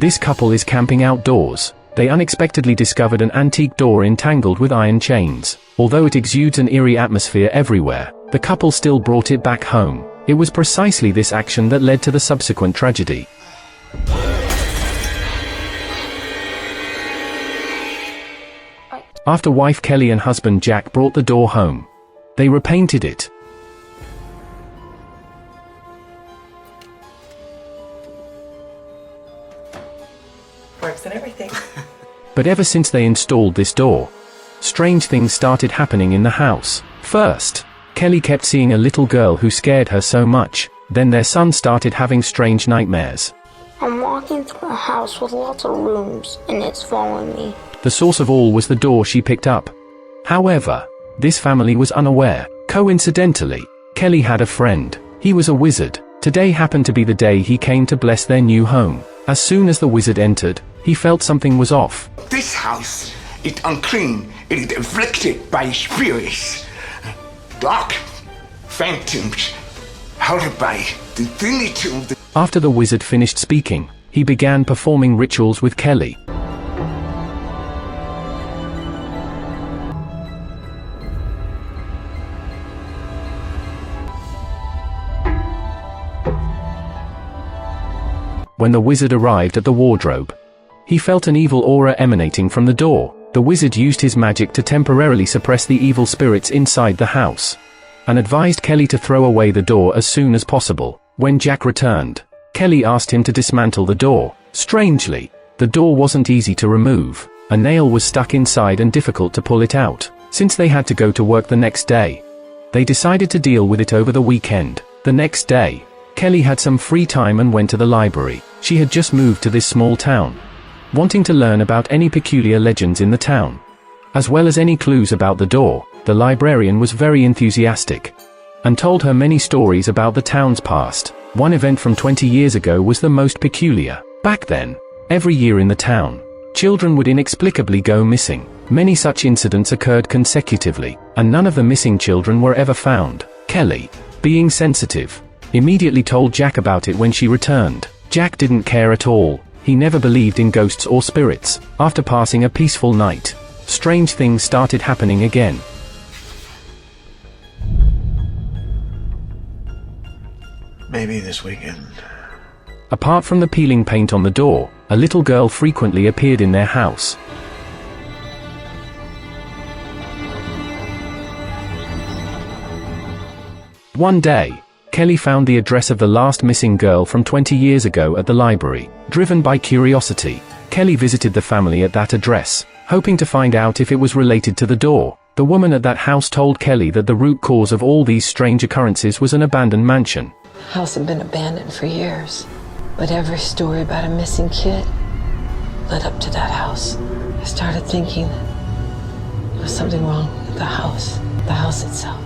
This couple is camping outdoors. They unexpectedly discovered an antique door entangled with iron chains. Although it exudes an eerie atmosphere everywhere, the couple still brought it back home. It was precisely this action that led to the subsequent tragedy. After wife Kelly and husband Jack brought the door home, they repainted it. Works and everything. But ever since they installed this door, strange things started happening in the house. First, Kelly kept seeing a little girl who scared her so much. Then their son started having strange nightmares. I'm walking through a house with lots of rooms, and it's following me. The source of all was the door she picked up. However, this family was unaware. Coincidentally, Kelly had a friend. He was a wizard. Today happened to be the day he came to bless their new home. As soon as the wizard entered, he felt something was off. This house is unclean. It is afflicted by spirits, dark phantoms, held by the divinity of the... After the wizard finished speaking, he began performing rituals with Kelly. When the wizard arrived at the wardrobe, he felt an evil aura emanating from the door. The wizard used his magic to temporarily suppress the evil spirits inside the house, and advised Kelly to throw away the door as soon as possible. When Jack returned, Kelly asked him to dismantle the door. Strangely, the door wasn't easy to remove. A nail was stuck inside and difficult to pull it out. Since they had to go to work the next day, they decided to deal with it over the weekend. The next day, Kelly had some free time and went to the library. She had just moved to this small town, wanting to learn about any peculiar legends in the town, as well as any clues about the door. The librarian was very enthusiastic, and told her many stories about the town's past. One event from 20 years ago was the most peculiar. Back then, every year in the town, children would inexplicably go missing. Many such incidents occurred consecutively, and none of the missing children were ever found. Kelly, being sensitive, immediately told Jack about it when she returned. Jack didn't care at all. He never believed in ghosts or spirits. After passing a peaceful night, strange things started happening again. Maybe this weekend. Apart from the peeling paint on the door, a little girl frequently appeared in their house. One day, Kelly found the address of the last missing girl from 20 years ago at the library. Driven by curiosity, Kelly visited the family at that address, hoping to find out if it was related to the door. The woman at that house told Kelly that the root cause of all these strange occurrences was an abandoned mansion. The house had been abandoned for years, but every story about a missing kid led up to that house. I started thinking there was something wrong with the house itself.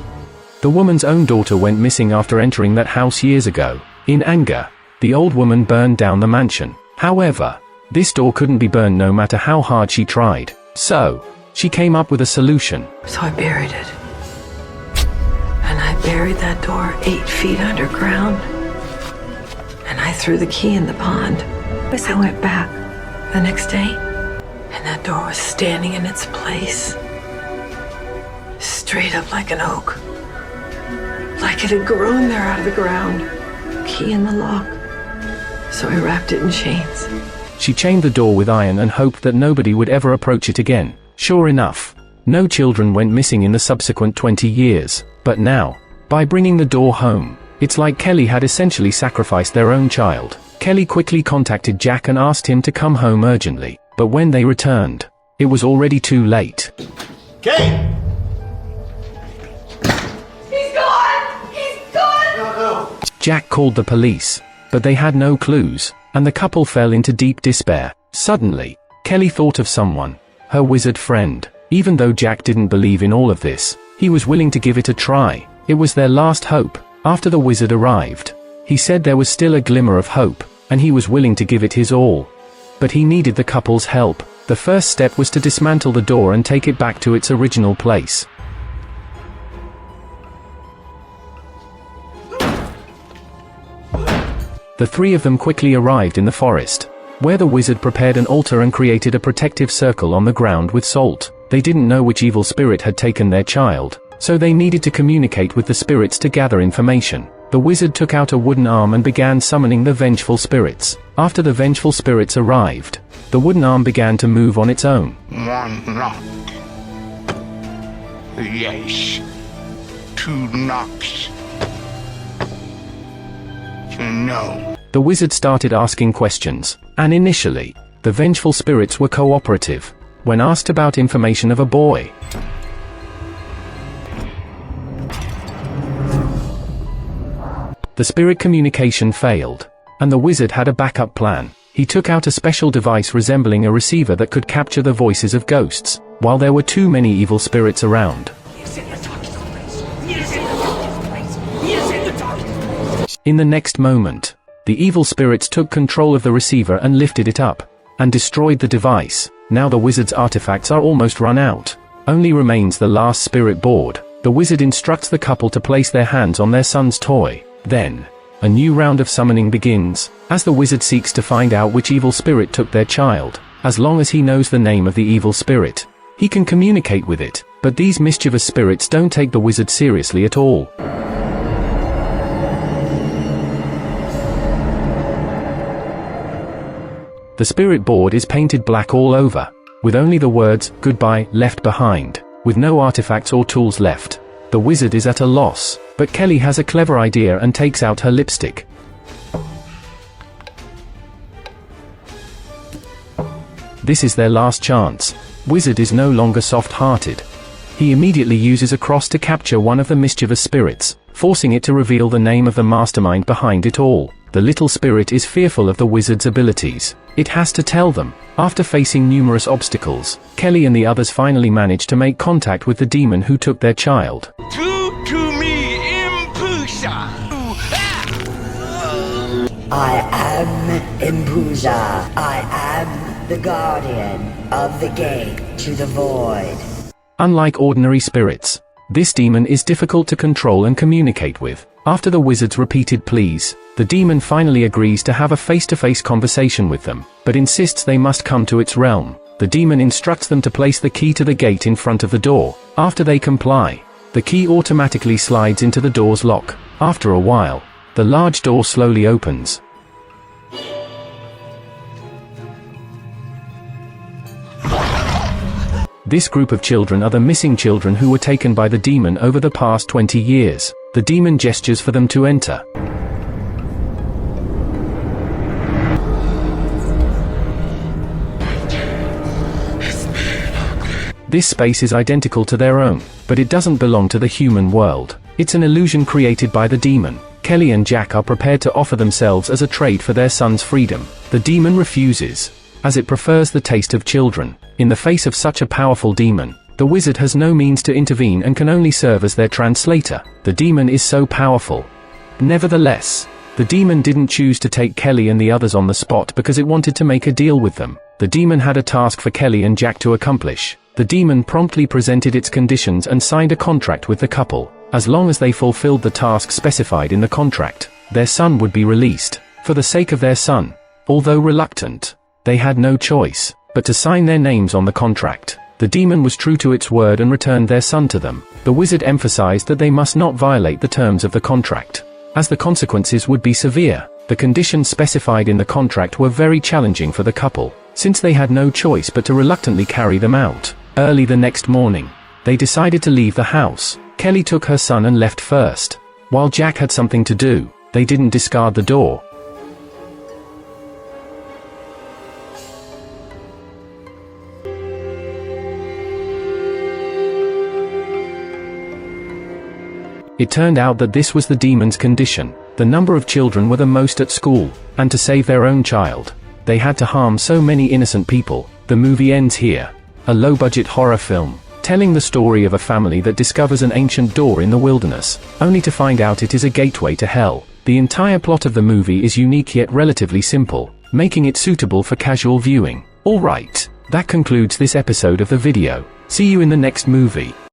The woman's own daughter went missing after entering that house years ago. In anger, the old woman burned down the mansion. However, this door couldn't be burned no matter how hard she tried. So, she came up with a solution. So I buried it. And I buried that door 8 feet underground. And I threw the key in the pond. I went back the next day, and that door was standing in its place. Straight up like an oak. Like it had grown there out of the ground. Key in the lock. So I wrapped it in chains. She chained the door with iron and hoped that nobody would ever approach it again. Sure enough, no children went missing in the subsequent 20 years. But now, by bringing the door home, it's like Kelly had essentially sacrificed their own child. Kelly quickly contacted Jack and asked him to come home urgently. But when they returned, it was already too late. Kate! Jack called the police, but they had no clues, and the couple fell into deep despair. Suddenly, Kelly thought of someone, her wizard friend. Even though Jack didn't believe in all of this, he was willing to give it a try. It was their last hope. After the wizard arrived, he said there was still a glimmer of hope, and he was willing to give it his all. But he needed the couple's help. The first step was to dismantle the door and take it back to its original place. The three of them quickly arrived in the forest. where the wizard prepared an altar and created a protective circle on the ground with salt. They didn't know which evil spirit had taken their child, so they needed to communicate with the spirits to gather information. The wizard took out a wooden arm and began summoning the vengeful spirits. After the vengeful spirits arrived, the wooden arm began to move on its own. One knock. Yes. Two knocks. No. The wizard started asking questions, and initially, the vengeful spirits were cooperative. When asked about information of a boy, the spirit communication failed, and the wizard had a backup plan. He took out a special device resembling a receiver that could capture the voices of ghosts, while there were too many evil spirits around. In the next moment, the evil spirits took control of the receiver and lifted it up, and destroyed the device. Now the wizard's artifacts are almost run out. Only remains the last spirit board. The wizard instructs the couple to place their hands on their son's toy. Then, a new round of summoning begins, as the wizard seeks to find out which evil spirit took their child. As long as he knows the name of the evil spirit, he can communicate with it, but these mischievous spirits don't take the wizard seriously at all. The spirit board is painted black all over, with only the words, "Goodbye," left behind, with no artifacts or tools left. The wizard is at a loss, but Kelly has a clever idea and takes out her lipstick. This is their last chance. Wizard is no longer soft-hearted. He immediately uses a cross to capture one of the mischievous spirits, forcing it to reveal the name of the mastermind behind it all. The little spirit is fearful of the wizard's abilities. It has to tell them. After facing numerous obstacles, Kelly and the others finally manage to make contact with the demon who took their child. True to me, Impulsa. I am Impusa. I am the guardian of the gate to the void. Unlike ordinary spirits, this demon is difficult to control and communicate with. After the wizard's repeated pleas, the demon finally agrees to have a face-to-face conversation with them, but insists they must come to its realm. The demon instructs them to place the key to the gate in front of the door. After they comply, the key automatically slides into the door's lock. After a while, the large door slowly opens. This group of children are the missing children who were taken by the demon over the past 20 years. The demon gestures for them to enter. This space is identical to their own, but it doesn't belong to the human world. It's an illusion created by the demon. Kelly and Jack are prepared to offer themselves as a trade for their son's freedom. The demon refuses, as it prefers the taste of children. In the face of such a powerful demon, the wizard has no means to intervene and can only serve as their translator. The demon is so powerful. Nevertheless, the demon didn't choose to take Kelly and the others on the spot because it wanted to make a deal with them. The demon had a task for Kelly and Jack to accomplish. The demon promptly presented its conditions and signed a contract with the couple. As long as they fulfilled the task specified in the contract, their son would be released. For the sake of their son, although reluctant, they had no choice but to sign their names on the contract. The demon was true to its word and returned their son to them. The wizard emphasized that they must not violate the terms of the contract, as the consequences would be severe. The conditions specified in the contract were very challenging for the couple, since they had no choice but to reluctantly carry them out. Early the next morning, they decided to leave the house. Kelly took her son and left first. While Jack had something to do, they didn't discard the door. It turned out that this was the demon's condition. The number of children were the most at school, and to save their own child, they had to harm so many innocent people. The movie ends here. A low-budget horror film, telling the story of a family that discovers an ancient door in the wilderness, only to find out it is a gateway to hell. The entire plot of the movie is unique yet relatively simple, making it suitable for casual viewing. Alright, that concludes this episode of the video. See you in the next movie.